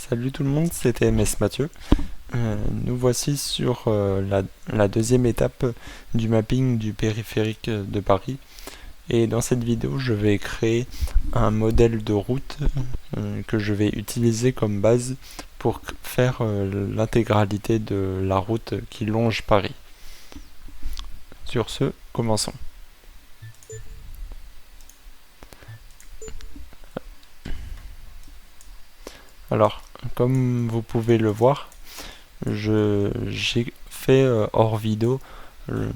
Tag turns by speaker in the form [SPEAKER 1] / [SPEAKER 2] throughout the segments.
[SPEAKER 1] Salut tout le monde, c'était MS Mathieu. Nous voici sur la deuxième étape du mapping du périphérique de Paris. Et dans cette vidéo, je vais créer un modèle de route que je vais utiliser comme base pour faire l'intégralité de la route qui longe Paris. Sur ce, commençons. Alors, comme vous pouvez le voir, j'ai fait hors vidéo,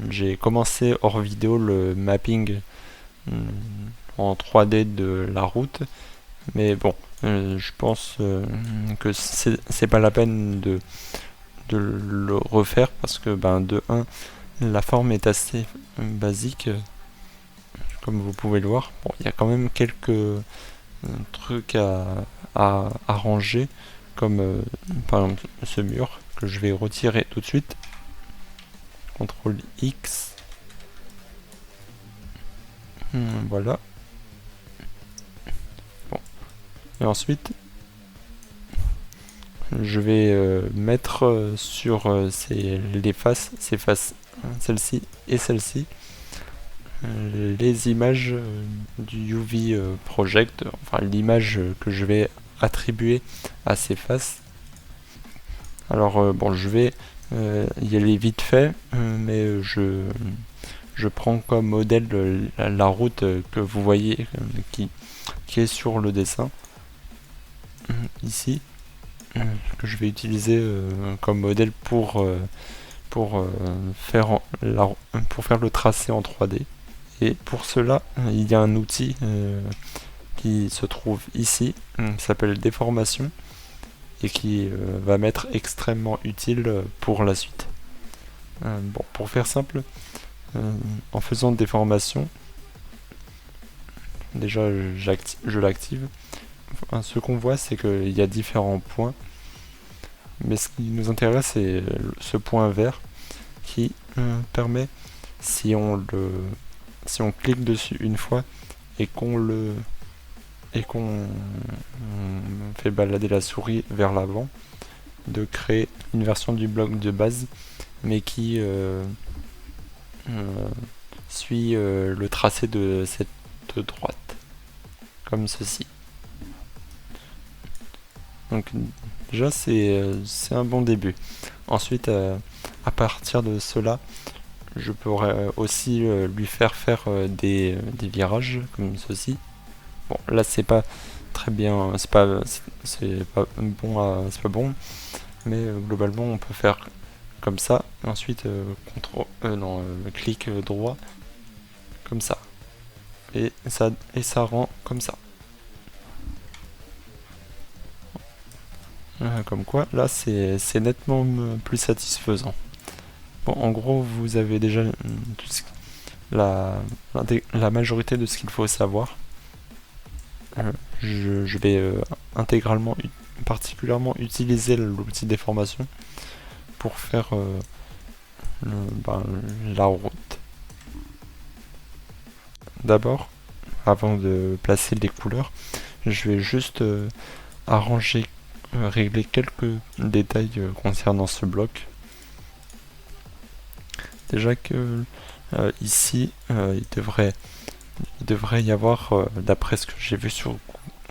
[SPEAKER 1] j'ai commencé hors vidéo le mapping en 3D de la route, mais bon, je pense que c'est pas la peine de le refaire parce que de 1, la forme est assez basique, comme vous pouvez le voir. Bon, il y a quand même quelques trucs à arranger, comme par exemple ce mur que je vais retirer tout de suite. CTRL X. Voilà. Bon. Et ensuite, je vais mettre sur les faces, ces faces, celle-ci et celle-ci, les images du UV Project, enfin l'image que je vais attribuer à ces faces. Alors bon, je vais y aller vite fait, mais je prends comme modèle la route que vous voyez qui est sur le dessin ici, que je vais utiliser comme modèle pour faire le tracé en 3D. Et pour cela, il y a un outil qui se trouve ici, qui s'appelle déformation, et qui va m'être extrêmement utile pour la suite. Bon, pour faire simple, en faisant déformation, déjà je l'active. Ce qu'on voit, c'est qu'il y a différents points, mais ce qui nous intéresse, c'est ce point vert qui permet, si on clique dessus une fois et qu'on fait balader la souris vers l'avant, de créer une version du bloc de base, mais qui suit le tracé de cette droite, comme ceci. Donc déjà c'est un bon début. Ensuite, à partir de cela, je pourrais aussi lui faire des virages comme ceci. Bon, là c'est pas très bien, c'est pas bon, mais globalement on peut faire comme ça. Ensuite, clic droit comme ça, et ça rend comme ça. Comme quoi, là c'est nettement plus satisfaisant. Bon, en gros, vous avez déjà la majorité de ce qu'il faut savoir. Je vais particulièrement utiliser l'outil déformation pour faire la route. D'abord, avant de placer les couleurs, je vais juste régler quelques détails concernant ce bloc. Déjà que ici, il devrait y avoir, d'après ce que j'ai vu sur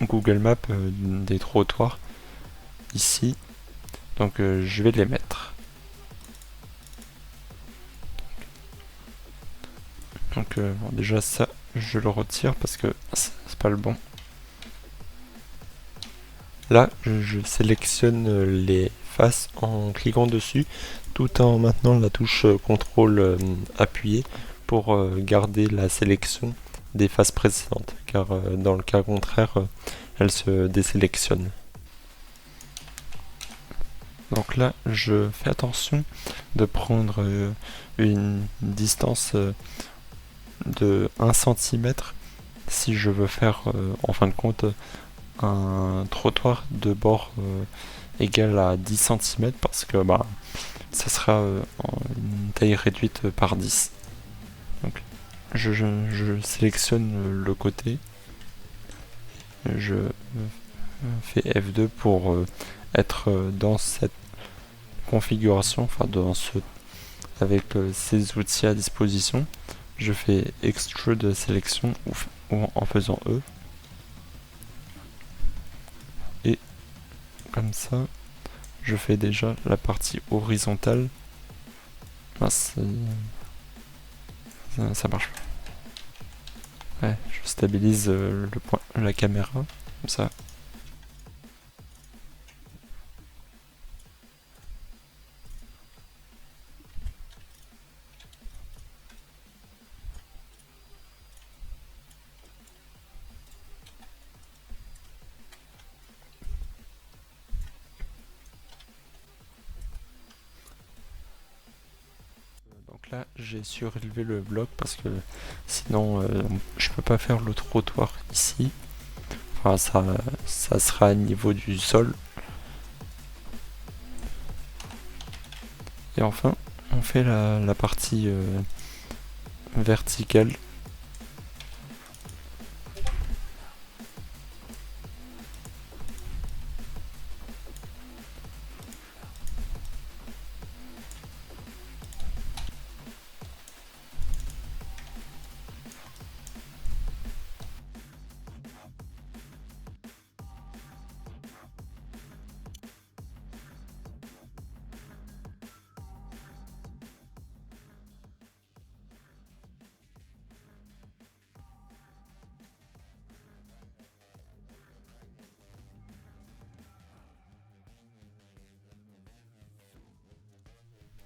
[SPEAKER 1] Google Maps, des trottoirs ici. Donc je vais les mettre. Donc bon, déjà ça, je le retire parce que c'est pas le bon. Là, je sélectionne les faces en cliquant dessus, tout en maintenant la touche CTRL appuyé pour garder la sélection des faces précédentes, car dans le cas contraire, elle se désélectionne. Donc là, je fais attention de prendre une distance de 1 cm si je veux faire en fin de compte un trottoir de bord égal à 10 cm, parce que ça sera une taille réduite par 10. Donc je sélectionne le côté, je fais F2 pour être dans cette configuration, enfin avec ces outils à disposition, je fais Extrude Sélection ou en faisant E. Et comme ça, je fais déjà la partie horizontale. Mince, ça marche pas. Ouais, je stabilise la caméra, comme ça. Donc là, j'ai surélevé le bloc parce que sinon, je peux pas faire le trottoir ici. Enfin, ça sera à niveau du sol. Et enfin, on fait la partie verticale.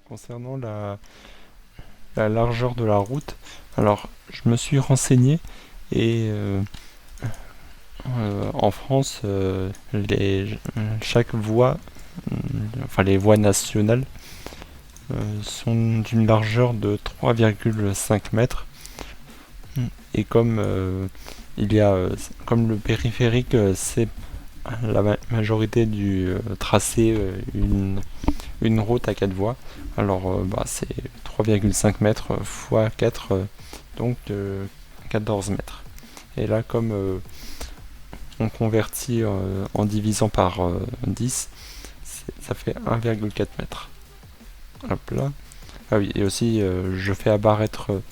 [SPEAKER 1] Concernant la largeur de la route, alors je me suis renseigné et en France, chaque voie, enfin les voies nationales, sont d'une largeur de 3,5 mètres. Et comme comme le périphérique, c'est la majorité du tracé, une route à 4 voies. Alors c'est 3,5 mètres x 4, donc 14 mètres. Et là, comme on convertit en divisant par 10, ça fait 1,4 mètres. Hop là. Ah oui, et aussi je fais apparaître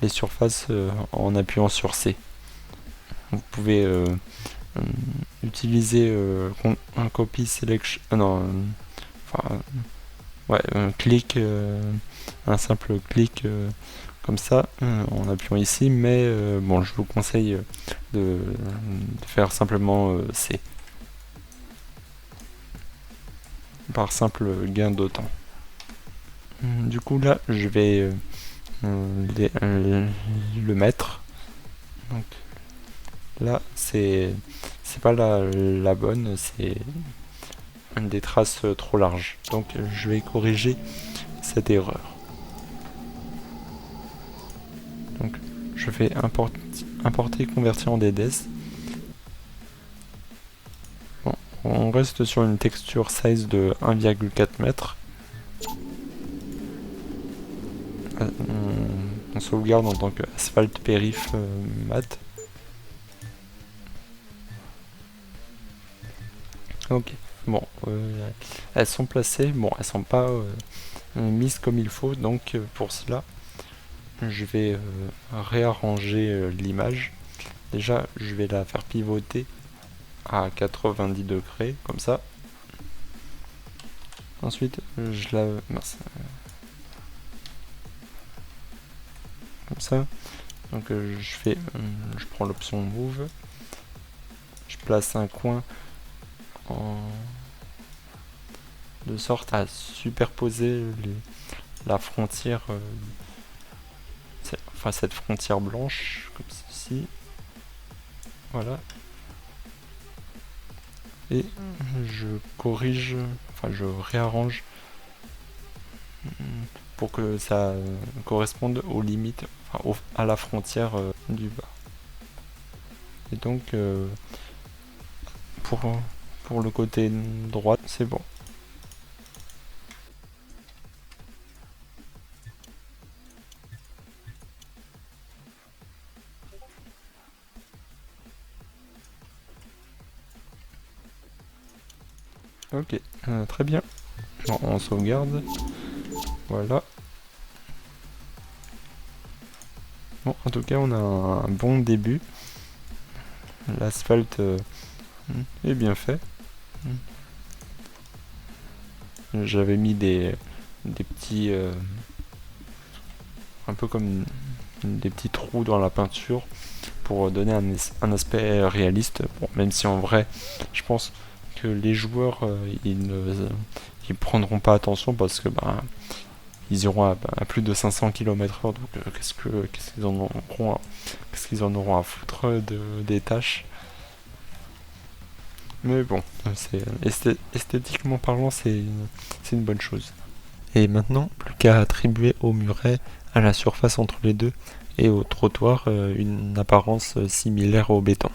[SPEAKER 1] les surfaces en appuyant sur C. Vous pouvez utiliser un copy selection. Non, enfin, ouais, un simple clic comme ça en appuyant ici, mais bon, je vous conseille de faire simplement C par simple gain de temps. Du coup là, je vais le mettre. Donc là, c'est pas la bonne, c'est des traces trop larges. Donc je vais corriger cette erreur. Donc je vais importer convertir en DDS. Bon, on reste sur une texture size de 1,4 m. On sauvegarde en tant que asphalt périph mat. Ok, bon, elles sont placées, bon, elles sont pas mises comme il faut, donc pour cela, je vais réarranger l'image. Déjà, je vais la faire pivoter à 90 degrés, comme ça. Ensuite, je la... mince. Comme ça. Donc je prends l'option Move. Je place un coin de sorte à superposer la frontière, enfin cette frontière blanche, comme ceci. Voilà. Et je corrige, enfin je réarrange pour que ça corresponde aux limites, enfin, à la frontière du bas. Et donc pour le côté droit, c'est bon. Ok, très bien. Bon, on sauvegarde. Voilà. Bon, en tout cas, on a un bon début. L'asphalte est bien fait. J'avais mis des petits... un peu comme des petits trous dans la peinture pour donner un aspect réaliste. Bon, même si en vrai, je pense que les joueurs, ils prendront pas attention parce que ils iront à plus de 500 km/h, donc qu'est-ce qu'ils en auront à foutre des tâches. Mais bon, esthétiquement parlant, c'est une bonne chose. Et maintenant, plus qu'à attribuer au muret, à la surface entre les deux, et au trottoir une apparence similaire au béton.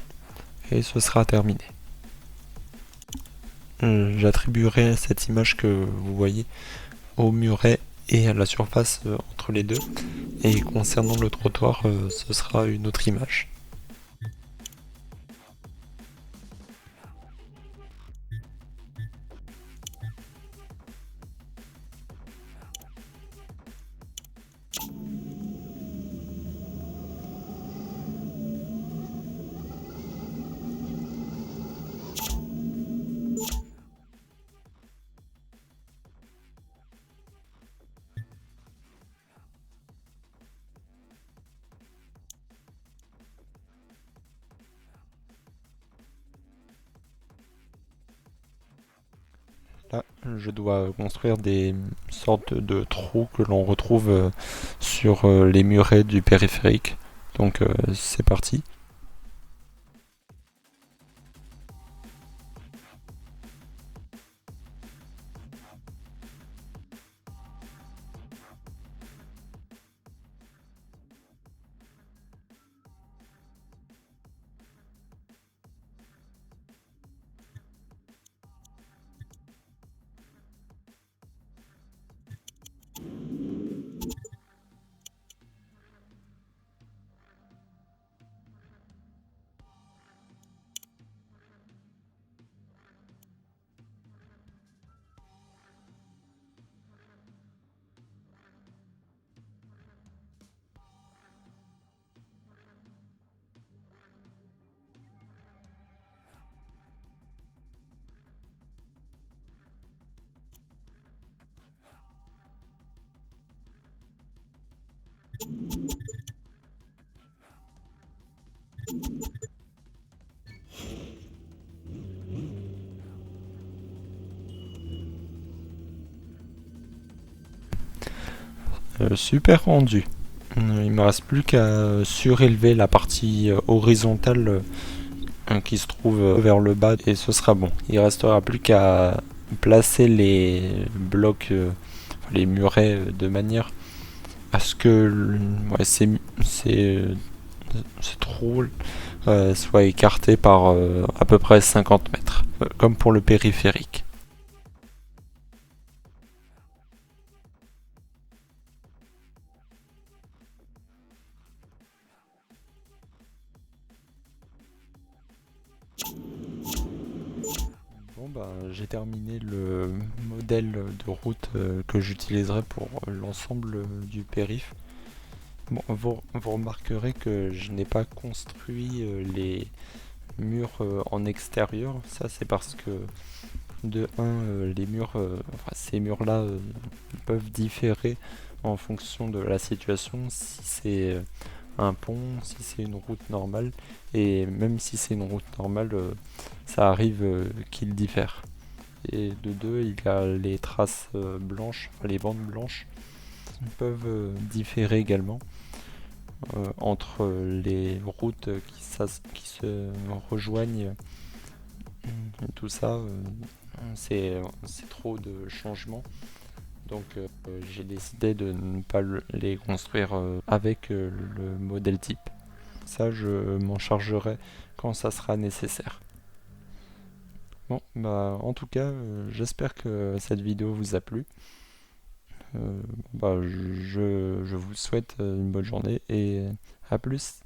[SPEAKER 1] Et ce sera terminé. J'attribuerai cette image que vous voyez au muret et à la surface entre les deux. Et concernant le trottoir, ce sera une autre image. Là, je dois construire des sortes de trous que l'on retrouve sur les murets du périphérique. Donc c'est parti. Super rendu. Il me reste plus qu'à surélever la partie horizontale qui se trouve vers le bas et ce sera bon. Il restera plus qu'à placer les blocs, les murets de manière à ce que ouais, ces trous soient écartés par à peu près 50 mètres, comme pour le périphérique. Bon j'ai terminé le modèle de route que j'utiliserai pour l'ensemble du périph'. Bon, vous remarquerez que je n'ai pas construit les murs en extérieur. Ça c'est parce que de un, les murs, enfin, ces murs-là peuvent différer en fonction de la situation, si c'est un pont, si c'est une route normale, et même si c'est une route normale, ça arrive qu'il diffère. Et de deux, il y a les traces blanches, enfin, les bandes blanches peuvent différer également entre les routes qui se rejoignent. Tout ça, c'est trop de changements. Donc j'ai décidé de ne pas les construire avec le modèle type. Ça, je m'en chargerai quand ça sera nécessaire. Bon, en tout cas, j'espère que cette vidéo vous a plu. Je vous souhaite une bonne journée et à plus.